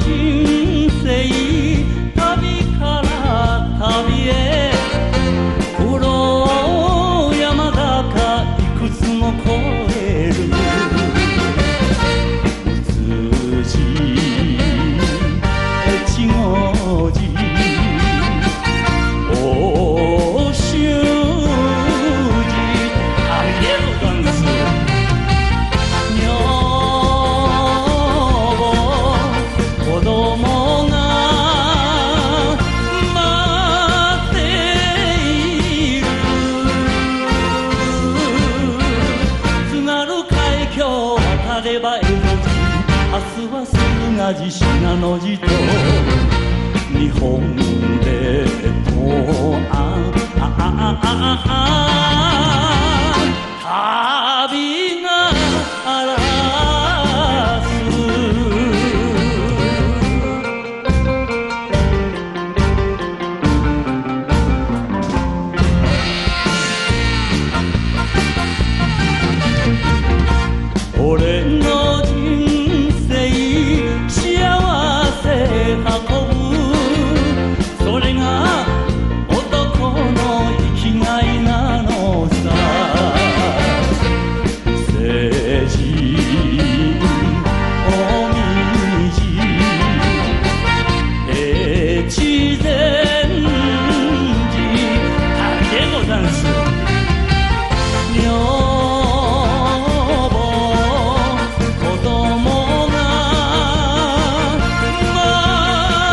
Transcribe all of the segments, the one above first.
人生旅から旅へ黒山坂いくつも越えるうつじ越後寺奥州寺ありがとうございます女房子供が待っている津軽海峡渡れば江戸寺明日は駿河寺信濃寺と日本列島旅が荒らす俺の人生幸せ運ぶそれが男の生きがいなのさ成人おみじ越前寺旅でござんす女房子供が待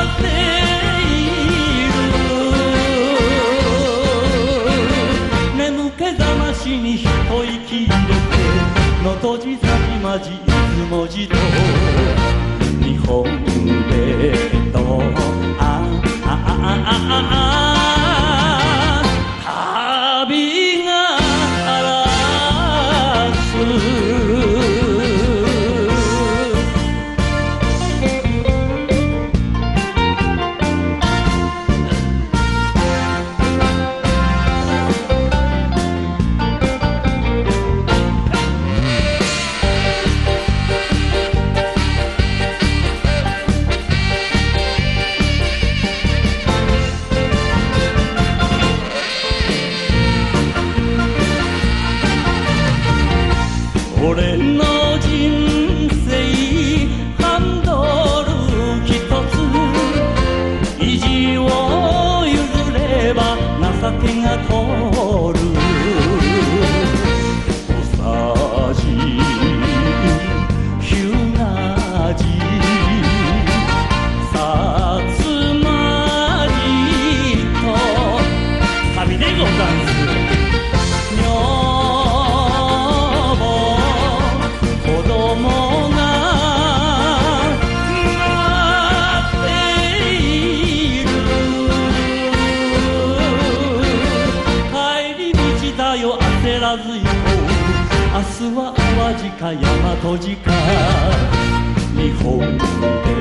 っている眠気覚ましに一息入れて能登路先まじ出雲寺と日本列島旅が荒らす俺の人生ハンドル一つ意地を譲れば情けが通る土佐寺日向寺薩摩寺と旅でござんす焦らず行こう明日は淡路か大和路か日本で